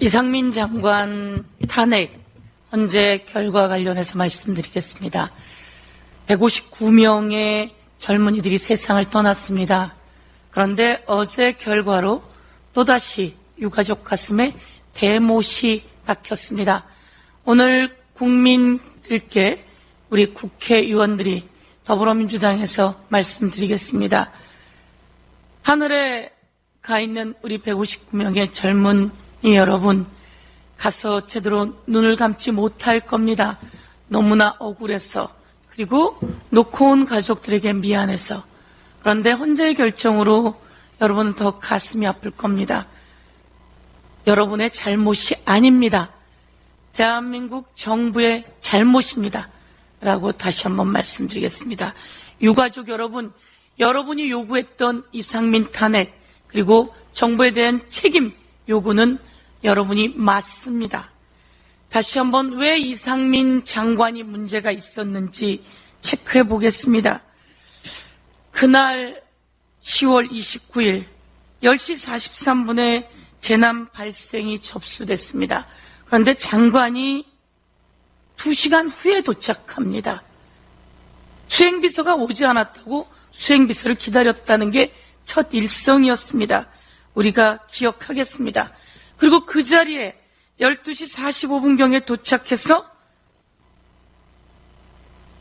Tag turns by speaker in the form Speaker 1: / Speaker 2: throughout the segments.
Speaker 1: 이상민 장관 탄핵 헌재 결과 관련해서 말씀드리겠습니다. 159명의 젊은이들이 세상을 떠났습니다. 그런데 어제 결과로 또다시 유가족 가슴에 대못이 박혔습니다. 오늘 국민들께 우리 국회의원들이 더불어민주당에서 말씀드리겠습니다. 하늘에 가 있는 우리 159명의 젊은이 여러분, 가서 제대로 눈을 감지 못할 겁니다. 너무나 억울해서, 그리고 놓고 온 가족들에게 미안해서. 그런데 헌재의 결정으로 여러분은 더 가슴이 아플 겁니다. 여러분의 잘못이 아닙니다. 대한민국 정부의 잘못입니다. 라고 다시 한번 말씀드리겠습니다. 유가족 여러분, 여러분이 요구했던 이상민 탄핵, 그리고 정부에 대한 책임 요구는 여러분이 맞습니다. 다시 한번 왜 이상민 장관이 문제가 있었는지 체크해 보겠습니다. 그날 10월 29일 10시 43분에 재난 발생이 접수됐습니다. 그런데 장관이 2시간 후에 도착합니다. 수행비서가 오지 않았다고 수행비서를 기다렸다는 게 첫 일성이었습니다. 우리가 기억하겠습니다. 그리고 그 자리에 12시 45분경에 도착해서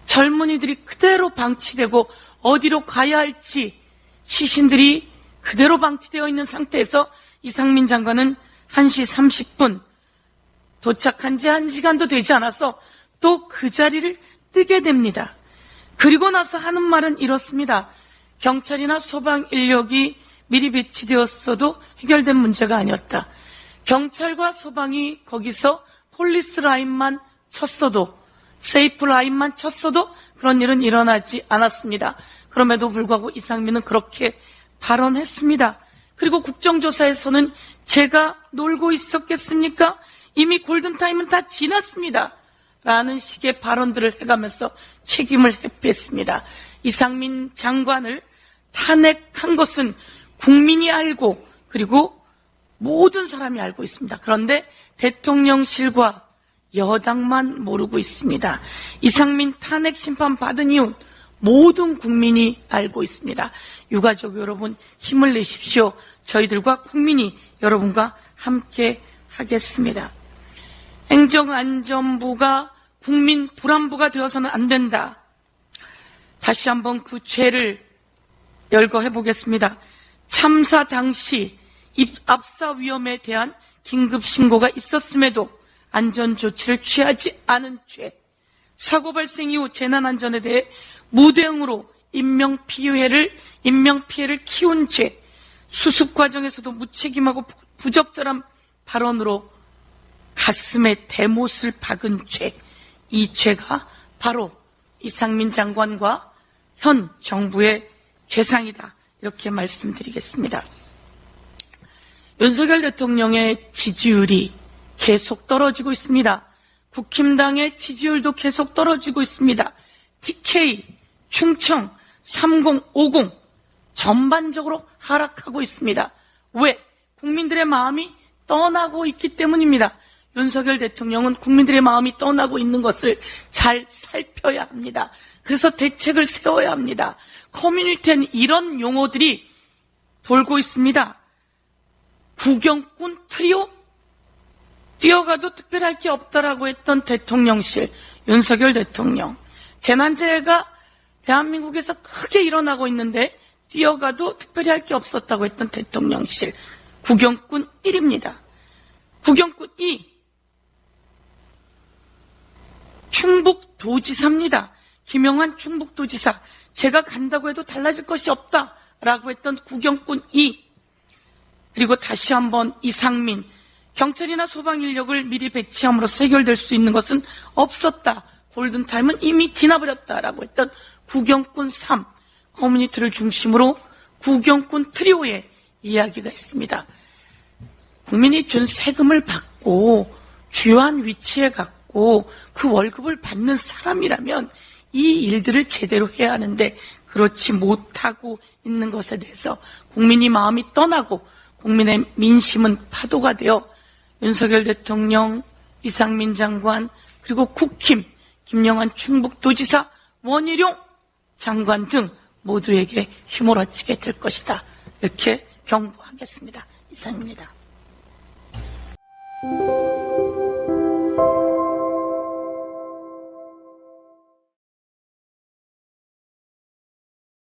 Speaker 1: 젊은이들이 그대로 방치되고 어디로 가야 할지 시신들이 그대로 방치되어 있는 상태에서 이상민 장관은 1시 30분 도착한 지 1시간도 되지 않아서 또 그 자리를 뜨게 됩니다. 그리고 나서 하는 말은 이렇습니다. 경찰이나 소방 인력이 미리 배치되었어도 해결된 문제가 아니었다. 경찰과 소방이 거기서 폴리스 라인만 쳤어도, 세이프 라인만 쳤어도 그런 일은 일어나지 않았습니다. 그럼에도 불구하고 이상민은 그렇게 발언했습니다. 그리고 국정조사에서는 제가 놀고 있었겠습니까? 이미 골든타임은 다 지났습니다. 라는 식의 발언들을 해가면서 책임을 회피했습니다. 이상민 장관을 탄핵한 것은 국민이 알고, 그리고 모든 사람이 알고 있습니다. 그런데 대통령실과 여당만 모르고 있습니다. 이상민 탄핵 심판 받은 이유는 모든 국민이 알고 있습니다. 유가족 여러분, 힘을 내십시오. 저희들과 국민이 여러분과 함께 하겠습니다. 행정안전부가 국민 불안부가 되어서는 안 된다. 다시 한번 그 죄를 열거해 보겠습니다. 참사 당시 압사 위험에 대한 긴급 신고가 있었음에도 안전조치를 취하지 않은 죄, 사고 발생 이후 재난안전에 대해 무대응으로 인명피해를 키운 죄, 수습 과정에서도 무책임하고 부적절한 발언으로 가슴에 대못을 박은 죄, 이 죄가 바로 이상민 장관과 현 정부의 죄상이다. 이렇게 말씀드리겠습니다. 윤석열 대통령의 지지율이 계속 떨어지고 있습니다. 국힘당의 지지율도 계속 떨어지고 있습니다. TK, 충청, 3050 전반적으로 하락하고 있습니다. 왜? 국민들의 마음이 떠나고 있기 때문입니다. 윤석열 대통령은 국민들의 마음이 떠나고 있는 것을 잘 살펴야 합니다. 그래서 대책을 세워야 합니다. 커뮤니티엔 이런 용어들이 돌고 있습니다. 구경꾼 트리오? 뛰어가도 특별할 게 없다라고 했던 대통령실, 윤석열 대통령. 재난재해가 대한민국에서 크게 일어나고 있는데 뛰어가도 특별히 할 게 없었다고 했던 대통령실. 구경꾼 1입니다. 구경꾼 2. 충북도지사입니다. 김영환 충북도지사. 제가 간다고 해도 달라질 것이 없다라고 했던 구경꾼 2. 그리고 다시 한번 이상민. 경찰이나 소방 인력을 미리 배치함으로써 해결될 수 있는 것은 없었다. 골든타임은 이미 지나버렸다라고 했던 구경꾼 3. 커뮤니티를 중심으로 구경꾼 트리오의 이야기가 있습니다. 국민이 준 세금을 받고 주요한 위치에 갖고 그 월급을 받는 사람이라면 이 일들을 제대로 해야 하는데 그렇지 못하고 있는 것에 대해서 국민이 마음이 떠나고 국민의 민심은 파도가 되어 윤석열 대통령, 이상민 장관, 그리고 국힘, 김영환 충북도지사, 원희룡 장관 등 모두에게 휘몰아치게 될 것이다. 이렇게 경고하겠습니다. 이상입니다.